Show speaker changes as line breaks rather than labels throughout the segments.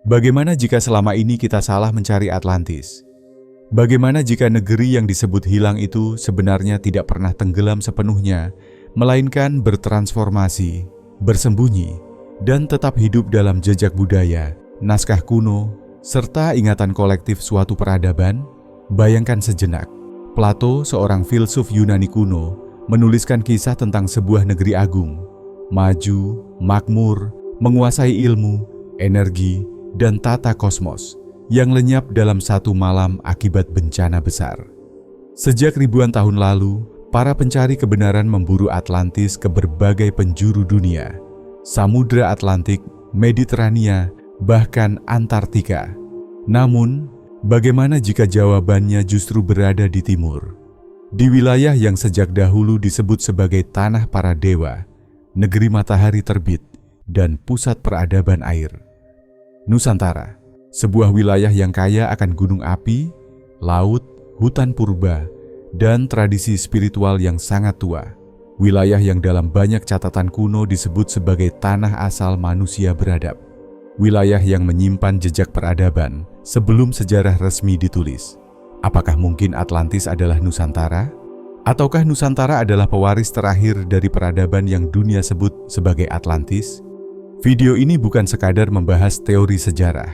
Bagaimana jika selama ini kita salah mencari Atlantis? Bagaimana jika negeri yang disebut hilang itu sebenarnya tidak pernah tenggelam sepenuhnya, melainkan bertransformasi, bersembunyi, dan tetap hidup dalam jejak budaya, naskah kuno, serta ingatan kolektif suatu peradaban? Bayangkan sejenak, Plato, seorang filsuf Yunani kuno, menuliskan kisah tentang sebuah negeri agung, maju, makmur, menguasai ilmu, energi, dan tata kosmos yang lenyap dalam satu malam akibat bencana besar. Sejak ribuan tahun lalu, para pencari kebenaran memburu Atlantis ke berbagai penjuru dunia, Samudra Atlantik, Mediterania, bahkan Antartika. Namun, bagaimana jika jawabannya justru berada di timur? Di wilayah yang sejak dahulu disebut sebagai tanah para dewa, negeri matahari terbit, dan pusat peradaban air. Nusantara, sebuah wilayah yang kaya akan gunung api, laut, hutan purba, dan tradisi spiritual yang sangat tua. Wilayah yang dalam banyak catatan kuno disebut sebagai tanah asal manusia beradab. Wilayah yang menyimpan jejak peradaban sebelum sejarah resmi ditulis. Apakah mungkin Atlantis adalah Nusantara? Ataukah Nusantara adalah pewaris terakhir dari peradaban yang dunia sebut sebagai Atlantis? Video ini bukan sekadar membahas teori sejarah.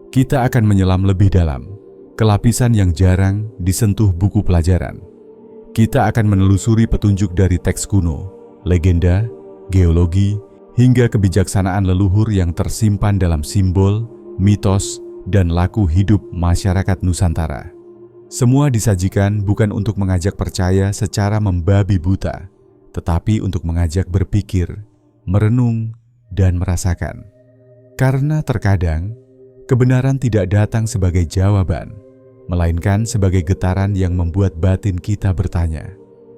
Kita akan menyelam lebih dalam, ke lapisan yang jarang disentuh buku pelajaran. Kita akan menelusuri petunjuk dari teks kuno, legenda, geologi, hingga kebijaksanaan leluhur yang tersimpan dalam simbol, mitos, dan laku hidup masyarakat Nusantara. Semua disajikan bukan untuk mengajak percaya secara membabi buta, tetapi untuk mengajak berpikir, merenung, dan merasakan. Karena terkadang, kebenaran tidak datang sebagai jawaban, melainkan sebagai getaran yang membuat batin kita bertanya.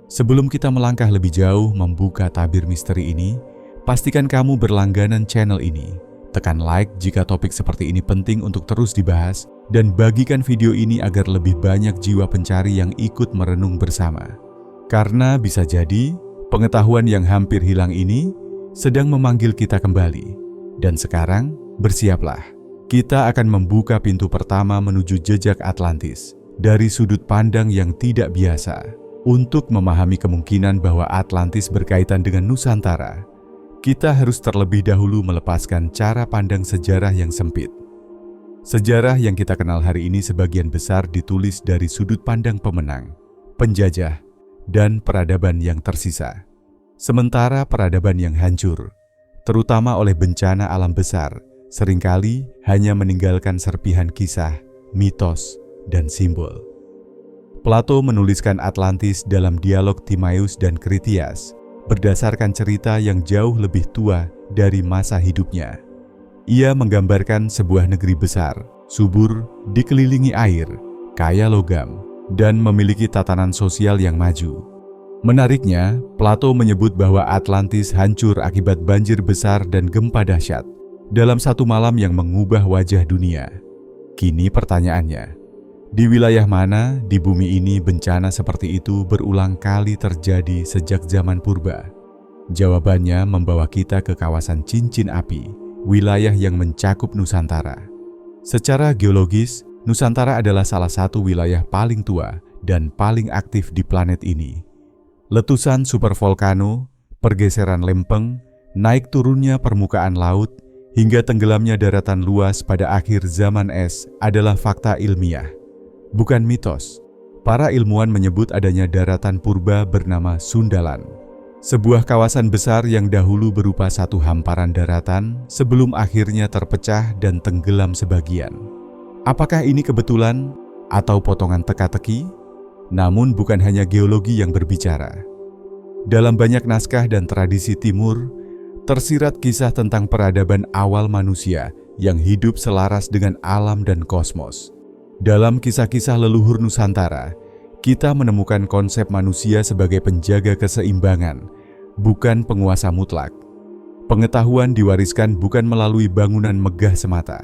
Sebelum kita melangkah lebih jauh membuka tabir misteri ini, pastikan kamu berlangganan channel ini. Tekan like jika topik seperti ini penting untuk terus dibahas, dan bagikan video ini agar lebih banyak jiwa pencari yang ikut merenung bersama. Karena bisa jadi, pengetahuan yang hampir hilang ini sedang memanggil kita kembali. Dan sekarang, bersiaplah. Kita akan membuka pintu pertama menuju jejak Atlantis dari sudut pandang yang tidak biasa. Untuk memahami kemungkinan bahwa Atlantis berkaitan dengan Nusantara, kita harus terlebih dahulu melepaskan cara pandang sejarah yang sempit. Sejarah yang kita kenal hari ini sebagian besar ditulis dari sudut pandang pemenang, penjajah, dan peradaban yang tersisa. Sementara peradaban yang hancur, terutama oleh bencana alam besar, seringkali hanya meninggalkan serpihan kisah, mitos, dan simbol. Plato menuliskan Atlantis dalam dialog Timaeus dan Kritias berdasarkan cerita yang jauh lebih tua dari masa hidupnya. Ia menggambarkan sebuah negeri besar, subur, dikelilingi air, kaya logam, dan memiliki tatanan sosial yang maju. Menariknya, Plato menyebut bahwa Atlantis hancur akibat banjir besar dan gempa dahsyat dalam satu malam yang mengubah wajah dunia. Kini pertanyaannya, di wilayah mana di bumi ini bencana seperti itu berulang kali terjadi sejak zaman purba? Jawabannya membawa kita ke kawasan cincin api, wilayah yang mencakup Nusantara. Secara geologis, Nusantara adalah salah satu wilayah paling tua dan paling aktif di planet ini. Letusan supervolcano, pergeseran lempeng, naik turunnya permukaan laut, hingga tenggelamnya daratan luas pada akhir zaman es adalah fakta ilmiah, bukan mitos. Para ilmuwan menyebut adanya daratan purba bernama Sundalan, sebuah kawasan besar yang dahulu berupa satu hamparan daratan sebelum akhirnya terpecah dan tenggelam sebagian. Apakah ini kebetulan atau potongan teka-teki? Namun bukan hanya geologi yang berbicara. Dalam banyak naskah dan tradisi timur, tersirat kisah tentang peradaban awal manusia yang hidup selaras dengan alam dan kosmos. Dalam kisah-kisah leluhur Nusantara, kita menemukan konsep manusia sebagai penjaga keseimbangan, bukan penguasa mutlak. Pengetahuan diwariskan bukan melalui bangunan megah semata,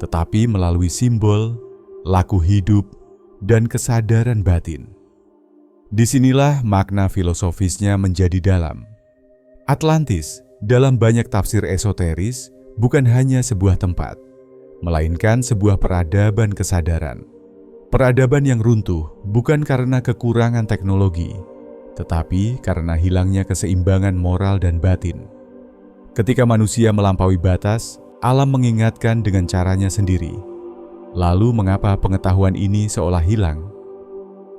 tetapi melalui simbol, laku hidup, dan kesadaran batin. Disinilah makna filosofisnya menjadi dalam. Atlantis dalam banyak tafsir esoteris bukan hanya sebuah tempat, melainkan sebuah peradaban kesadaran. Peradaban yang runtuh bukan karena kekurangan teknologi, tetapi karena hilangnya keseimbangan moral dan batin. Ketika manusia melampaui batas, alam mengingatkan dengan caranya sendiri. Lalu mengapa pengetahuan ini seolah hilang?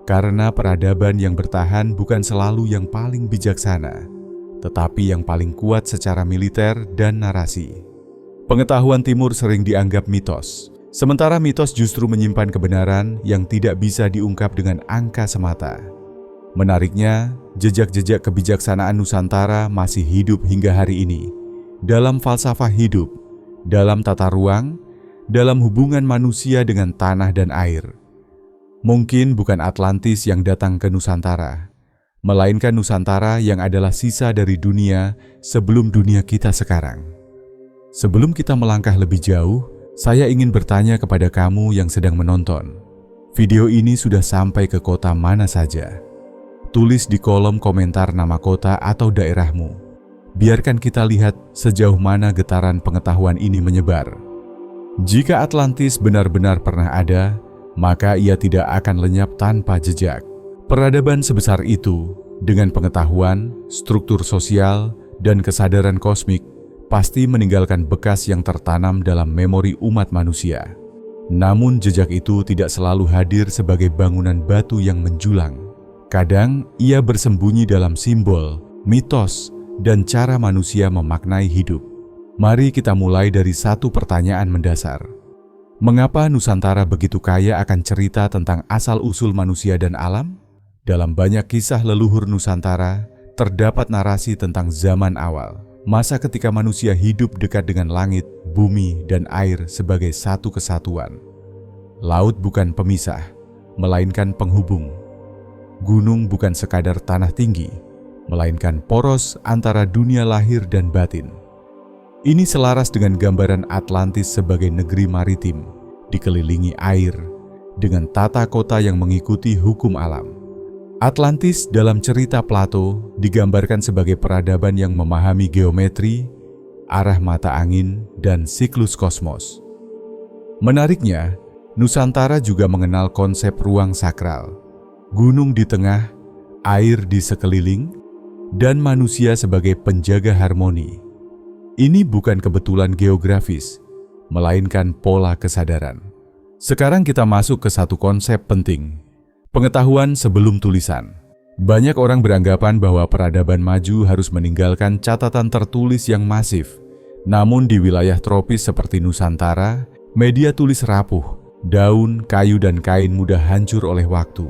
Karena peradaban yang bertahan bukan selalu yang paling bijaksana, tetapi yang paling kuat secara militer dan narasi. Pengetahuan timur sering dianggap mitos, sementara mitos justru menyimpan kebenaran yang tidak bisa diungkap dengan angka semata. Menariknya, jejak-jejak kebijaksanaan Nusantara masih hidup hingga hari ini, dalam falsafah hidup, dalam tata ruang, dalam hubungan manusia dengan tanah dan air. Mungkin bukan Atlantis yang datang ke Nusantara, melainkan Nusantara yang adalah sisa dari dunia sebelum dunia kita sekarang. Sebelum kita melangkah lebih jauh, saya ingin bertanya kepada kamu yang sedang menonton. Video ini sudah sampai ke kota mana saja? Tulis di kolom komentar nama kota atau daerahmu. Biarkan kita lihat sejauh mana getaran pengetahuan ini menyebar. Jika Atlantis benar-benar pernah ada, maka ia tidak akan lenyap tanpa jejak. Peradaban sebesar itu, dengan pengetahuan, struktur sosial, dan kesadaran kosmik, pasti meninggalkan bekas yang tertanam dalam memori umat manusia. Namun jejak itu tidak selalu hadir sebagai bangunan batu yang menjulang. Kadang ia bersembunyi dalam simbol, mitos, dan cara manusia memaknai hidup. Mari kita mulai dari satu pertanyaan mendasar. Mengapa Nusantara begitu kaya akan cerita tentang asal-usul manusia dan alam? Dalam banyak kisah leluhur Nusantara, terdapat narasi tentang zaman awal, masa ketika manusia hidup dekat dengan langit, bumi, dan air sebagai satu kesatuan. Laut bukan pemisah, melainkan penghubung. Gunung bukan sekadar tanah tinggi, melainkan poros antara dunia lahir dan batin. Ini selaras dengan gambaran Atlantis sebagai negeri maritim, dikelilingi air, dengan tata kota yang mengikuti hukum alam. Atlantis dalam cerita Plato digambarkan sebagai peradaban yang memahami geometri, arah mata angin, dan siklus kosmos. Menariknya, Nusantara juga mengenal konsep ruang sakral, gunung di tengah, air di sekeliling, dan manusia sebagai penjaga harmoni. Ini bukan kebetulan geografis, melainkan pola kesadaran. Sekarang kita masuk ke satu konsep penting, pengetahuan sebelum tulisan. Banyak orang beranggapan bahwa peradaban maju harus meninggalkan catatan tertulis yang masif. Namun di wilayah tropis seperti Nusantara, media tulis rapuh, daun, kayu, dan kain mudah hancur oleh waktu.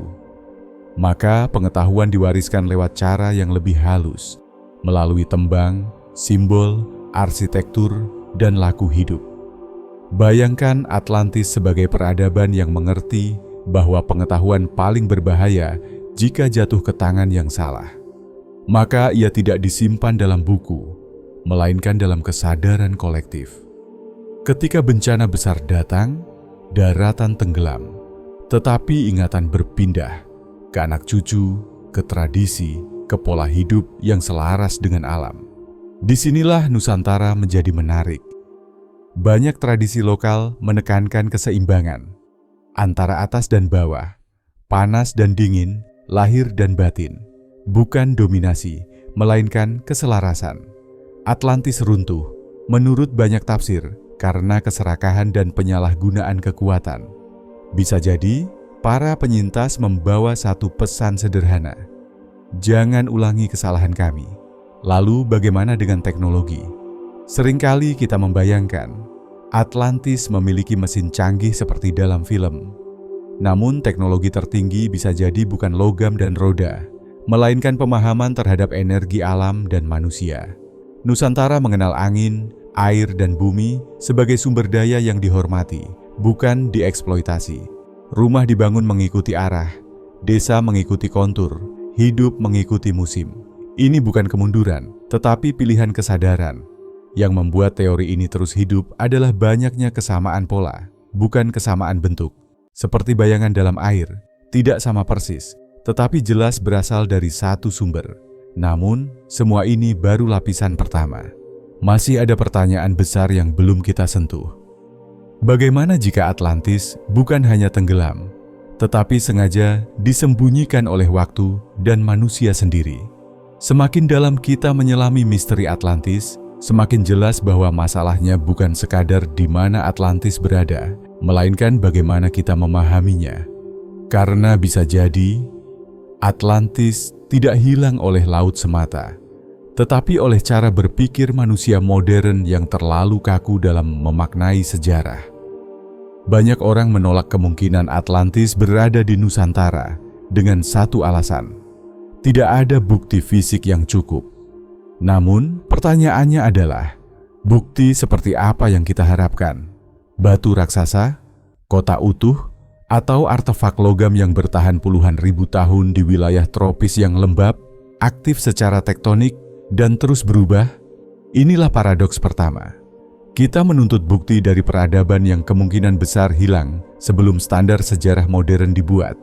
Maka pengetahuan diwariskan lewat cara yang lebih halus, melalui tembang, simbol, arsitektur, dan laku hidup. Bayangkan Atlantis sebagai peradaban yang mengerti bahwa pengetahuan paling berbahaya jika jatuh ke tangan yang salah. Maka ia tidak disimpan dalam buku, melainkan dalam kesadaran kolektif. Ketika bencana besar datang, daratan tenggelam, tetapi ingatan berpindah ke anak cucu, ke tradisi, ke pola hidup yang selaras dengan alam. Disinilah Nusantara menjadi menarik. Banyak tradisi lokal menekankan keseimbangan antara atas dan bawah, panas dan dingin, lahir dan batin. Bukan dominasi, melainkan keselarasan. Atlantis runtuh, menurut banyak tafsir, karena keserakahan dan penyalahgunaan kekuatan. Bisa jadi, para penyintas membawa satu pesan sederhana. Jangan ulangi kesalahan kami. Lalu bagaimana dengan teknologi? Seringkali kita membayangkan Atlantis memiliki mesin canggih seperti dalam film. Namun teknologi tertinggi bisa jadi bukan logam dan roda, melainkan pemahaman terhadap energi alam dan manusia. Nusantara mengenal angin, air, dan bumi sebagai sumber daya yang dihormati, bukan dieksploitasi. Rumah dibangun mengikuti arah, desa mengikuti kontur, hidup mengikuti musim. Ini bukan kemunduran, tetapi pilihan kesadaran. Yang membuat teori ini terus hidup adalah banyaknya kesamaan pola, bukan kesamaan bentuk. Seperti bayangan dalam air, tidak sama persis, tetapi jelas berasal dari satu sumber. Namun, semua ini baru lapisan pertama. Masih ada pertanyaan besar yang belum kita sentuh. Bagaimana jika Atlantis bukan hanya tenggelam, tetapi sengaja disembunyikan oleh waktu dan manusia sendiri? Semakin dalam kita menyelami misteri Atlantis, semakin jelas bahwa masalahnya bukan sekadar di mana Atlantis berada, melainkan bagaimana kita memahaminya. Karena bisa jadi, Atlantis tidak hilang oleh laut semata, tetapi oleh cara berpikir manusia modern yang terlalu kaku dalam memaknai sejarah. Banyak orang menolak kemungkinan Atlantis berada di Nusantara dengan satu alasan: tidak ada bukti fisik yang cukup. Namun, pertanyaannya adalah, bukti seperti apa yang kita harapkan? Batu raksasa, kota utuh, atau artefak logam yang bertahan puluhan ribu tahun di wilayah tropis yang lembab, aktif secara tektonik, dan terus berubah? Inilah paradoks pertama. Kita menuntut bukti dari peradaban yang kemungkinan besar hilang sebelum standar sejarah modern dibuat.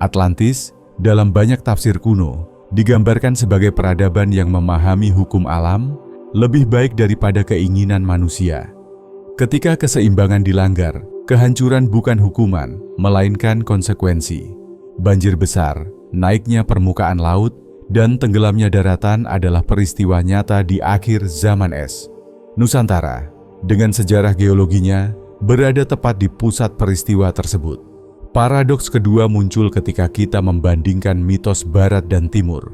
Atlantis, dalam banyak tafsir kuno, digambarkan sebagai peradaban yang memahami hukum alam lebih baik daripada keinginan manusia. Ketika keseimbangan dilanggar, kehancuran bukan hukuman, melainkan konsekuensi. Banjir besar, naiknya permukaan laut, dan tenggelamnya daratan adalah peristiwa nyata di akhir zaman es. Nusantara, dengan sejarah geologinya, berada tepat di pusat peristiwa tersebut. Paradoks kedua muncul ketika kita membandingkan mitos Barat dan Timur.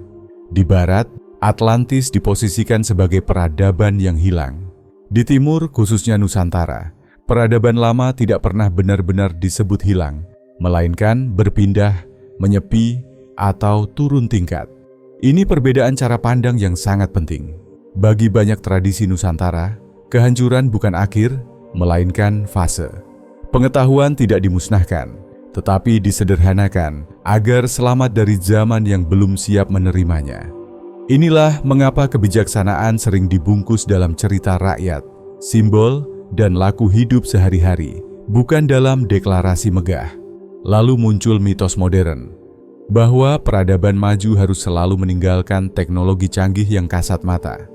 Di Barat, Atlantis diposisikan sebagai peradaban yang hilang. Di Timur, khususnya Nusantara, peradaban lama tidak pernah benar-benar disebut hilang, melainkan berpindah, menyepi, atau turun tingkat. Ini perbedaan cara pandang yang sangat penting. Bagi banyak tradisi Nusantara, kehancuran bukan akhir, melainkan fase. Pengetahuan tidak dimusnahkan, tetapi disederhanakan agar selamat dari zaman yang belum siap menerimanya. Inilah mengapa kebijaksanaan sering dibungkus dalam cerita rakyat, simbol, dan laku hidup sehari-hari, bukan dalam deklarasi megah. Lalu muncul mitos modern, bahwa peradaban maju harus selalu meninggalkan teknologi canggih yang kasat mata.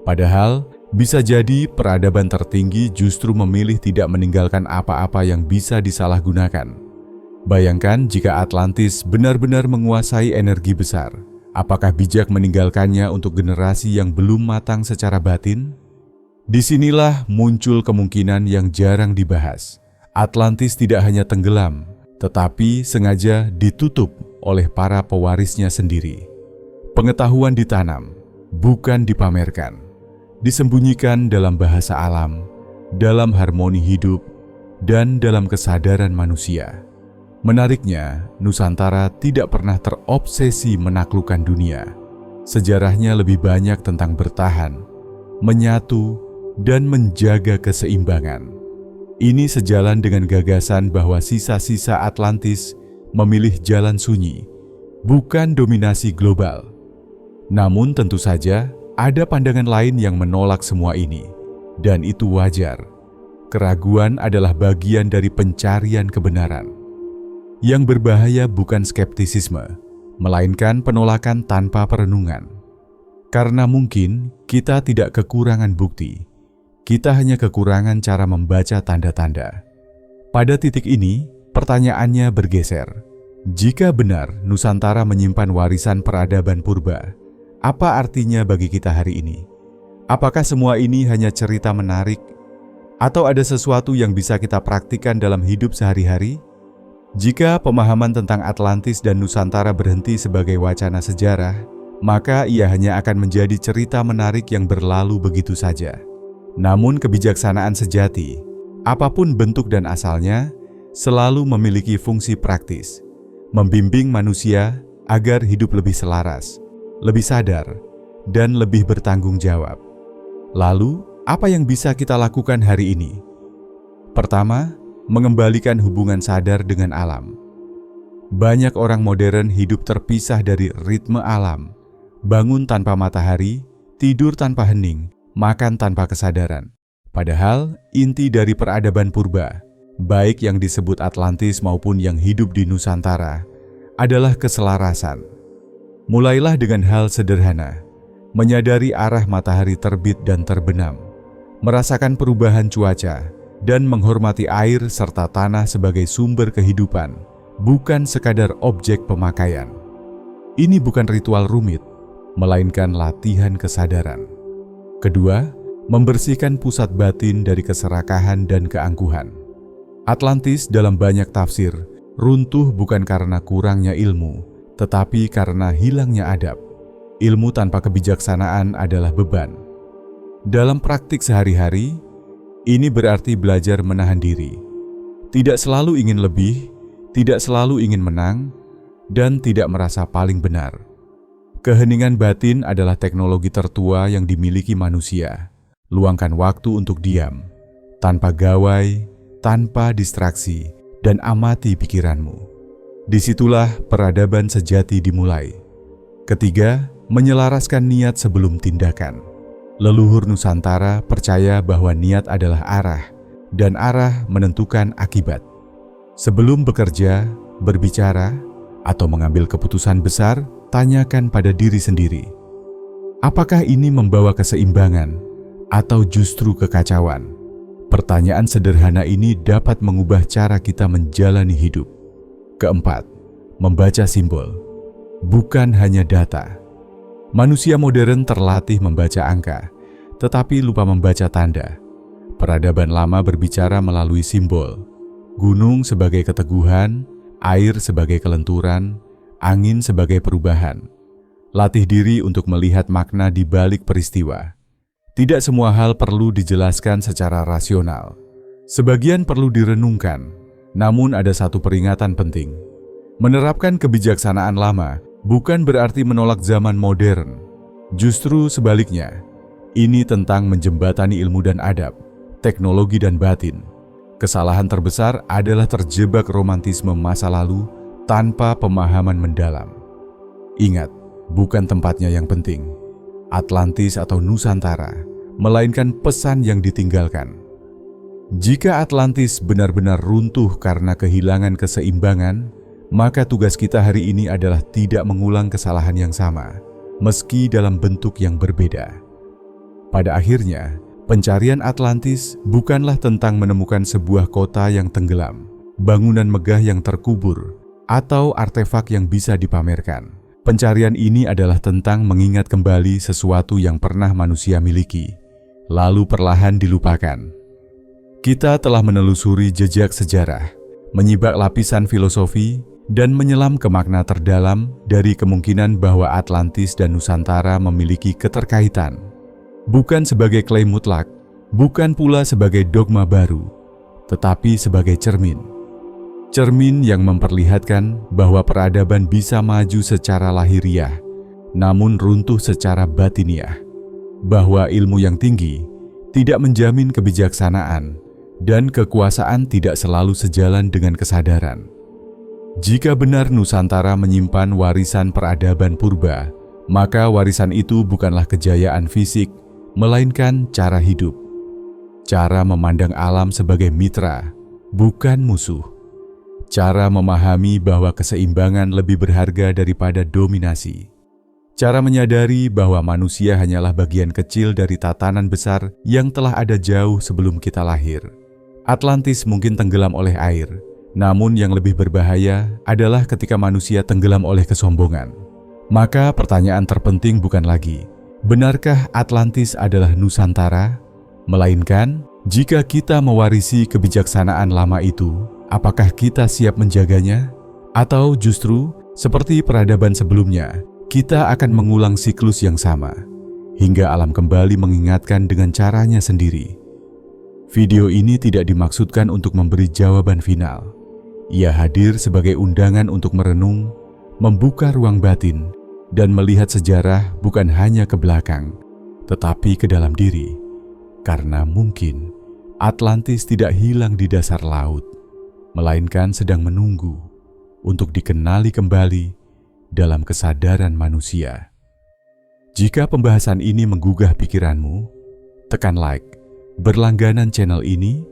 Padahal, bisa jadi peradaban tertinggi justru memilih tidak meninggalkan apa-apa yang bisa disalahgunakan. Bayangkan jika Atlantis benar-benar menguasai energi besar, apakah bijak meninggalkannya untuk generasi yang belum matang secara batin? Disinilah muncul kemungkinan yang jarang dibahas. Atlantis tidak hanya tenggelam, tetapi sengaja ditutup oleh para pewarisnya sendiri. Pengetahuan ditanam, bukan dipamerkan. Disembunyikan dalam bahasa alam, dalam harmoni hidup, dan dalam kesadaran manusia. Menariknya, Nusantara tidak pernah terobsesi menaklukkan dunia. Sejarahnya lebih banyak tentang bertahan, menyatu, dan menjaga keseimbangan. Ini sejalan dengan gagasan bahwa sisa-sisa Atlantis memilih jalan sunyi, bukan dominasi global. Namun tentu saja, ada pandangan lain yang menolak semua ini, dan itu wajar. Keraguan adalah bagian dari pencarian kebenaran. Yang berbahaya bukan skeptisisme, melainkan penolakan tanpa perenungan. Karena mungkin kita tidak kekurangan bukti, kita hanya kekurangan cara membaca tanda-tanda. Pada titik ini, pertanyaannya bergeser. Jika benar Nusantara menyimpan warisan peradaban purba, apa artinya bagi kita hari ini? Apakah semua ini hanya cerita menarik? Atau ada sesuatu yang bisa kita praktikkan dalam hidup sehari-hari? Jika pemahaman tentang Atlantis dan Nusantara berhenti sebagai wacana sejarah, maka ia hanya akan menjadi cerita menarik yang berlalu begitu saja. Namun kebijaksanaan sejati, apapun bentuk dan asalnya, selalu memiliki fungsi praktis, membimbing manusia agar hidup lebih selaras, lebih sadar, dan lebih bertanggung jawab. Lalu, apa yang bisa kita lakukan hari ini? Pertama, mengembalikan hubungan sadar dengan alam. Banyak orang modern hidup terpisah dari ritme alam, bangun tanpa matahari, tidur tanpa hening, makan tanpa kesadaran. Padahal, inti dari peradaban purba, baik yang disebut Atlantis maupun yang hidup di Nusantara, adalah keselarasan. Mulailah dengan hal sederhana, menyadari arah matahari terbit dan terbenam, merasakan perubahan cuaca, dan menghormati air serta tanah sebagai sumber kehidupan, bukan sekadar objek pemakaian. Ini bukan ritual rumit, melainkan latihan kesadaran. Kedua, membersihkan pusat batin dari keserakahan dan keangkuhan. Atlantis dalam banyak tafsir runtuh bukan karena kurangnya ilmu, tetapi karena hilangnya adab. Ilmu tanpa kebijaksanaan adalah beban. Dalam praktik sehari-hari, ini berarti belajar menahan diri. Tidak selalu ingin lebih, tidak selalu ingin menang, dan tidak merasa paling benar. Keheningan batin adalah teknologi tertua yang dimiliki manusia. Luangkan waktu untuk diam, tanpa gawai, tanpa distraksi, dan amati pikiranmu. Disitulah peradaban sejati dimulai. Ketiga, menyelaraskan niat sebelum tindakan. Leluhur Nusantara percaya bahwa niat adalah arah, dan arah menentukan akibat. Sebelum bekerja, berbicara, atau mengambil keputusan besar, tanyakan pada diri sendiri. Apakah ini membawa keseimbangan, atau justru kekacauan? Pertanyaan sederhana ini dapat mengubah cara kita menjalani hidup. Keempat, membaca simbol, bukan hanya data. Manusia modern terlatih membaca angka, tetapi lupa membaca tanda. Peradaban lama berbicara melalui simbol. Gunung sebagai keteguhan, air sebagai kelenturan, angin sebagai perubahan. Latih diri untuk melihat makna di balik peristiwa. Tidak semua hal perlu dijelaskan secara rasional. Sebagian perlu direnungkan, namun ada satu peringatan penting. Menerapkan kebijaksanaan lama bukan berarti menolak zaman modern. Justru sebaliknya, ini tentang menjembatani ilmu dan adab, teknologi dan batin. Kesalahan terbesar adalah terjebak romantisme masa lalu tanpa pemahaman mendalam. Ingat, bukan tempatnya yang penting, Atlantis atau Nusantara, melainkan pesan yang ditinggalkan. Jika Atlantis benar-benar runtuh karena kehilangan keseimbangan, maka tugas kita hari ini adalah tidak mengulang kesalahan yang sama, meski dalam bentuk yang berbeda. Pada akhirnya, pencarian Atlantis bukanlah tentang menemukan sebuah kota yang tenggelam, bangunan megah yang terkubur, atau artefak yang bisa dipamerkan. Pencarian ini adalah tentang mengingat kembali sesuatu yang pernah manusia miliki, lalu perlahan dilupakan. Kita telah menelusuri jejak sejarah, menyibak lapisan filosofi, dan menyelam ke makna terdalam dari kemungkinan bahwa Atlantis dan Nusantara memiliki keterkaitan. Bukan sebagai klaim mutlak, bukan pula sebagai dogma baru, tetapi sebagai cermin. Cermin yang memperlihatkan bahwa peradaban bisa maju secara lahiriah, namun runtuh secara batiniah. Bahwa ilmu yang tinggi tidak menjamin kebijaksanaan, dan kekuasaan tidak selalu sejalan dengan kesadaran. Jika benar Nusantara menyimpan warisan peradaban purba, maka warisan itu bukanlah kejayaan fisik, melainkan cara hidup. Cara memandang alam sebagai mitra, bukan musuh. Cara memahami bahwa keseimbangan lebih berharga daripada dominasi. Cara menyadari bahwa manusia hanyalah bagian kecil dari tatanan besar yang telah ada jauh sebelum kita lahir. Atlantis mungkin tenggelam oleh air, namun yang lebih berbahaya adalah ketika manusia tenggelam oleh kesombongan. Maka pertanyaan terpenting bukan lagi, benarkah Atlantis adalah Nusantara? Melainkan, jika kita mewarisi kebijaksanaan lama itu, apakah kita siap menjaganya? Atau justru, seperti peradaban sebelumnya, kita akan mengulang siklus yang sama, hingga alam kembali mengingatkan dengan caranya sendiri. Video ini tidak dimaksudkan untuk memberi jawaban final. Ia hadir sebagai undangan untuk merenung, membuka ruang batin, dan melihat sejarah bukan hanya ke belakang, tetapi ke dalam diri. Karena mungkin Atlantis tidak hilang di dasar laut, melainkan sedang menunggu untuk dikenali kembali dalam kesadaran manusia. Jika pembahasan ini menggugah pikiranmu, tekan like, berlangganan channel ini,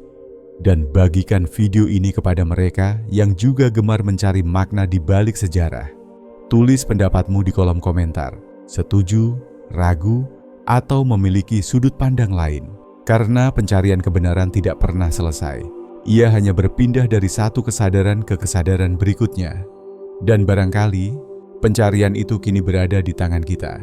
dan bagikan video ini kepada mereka yang juga gemar mencari makna di balik sejarah. Tulis pendapatmu di kolom komentar, setuju, ragu, atau memiliki sudut pandang lain. Karena pencarian kebenaran tidak pernah selesai. Ia hanya berpindah dari satu kesadaran ke kesadaran berikutnya. Dan barangkali pencarian itu kini berada di tangan kita.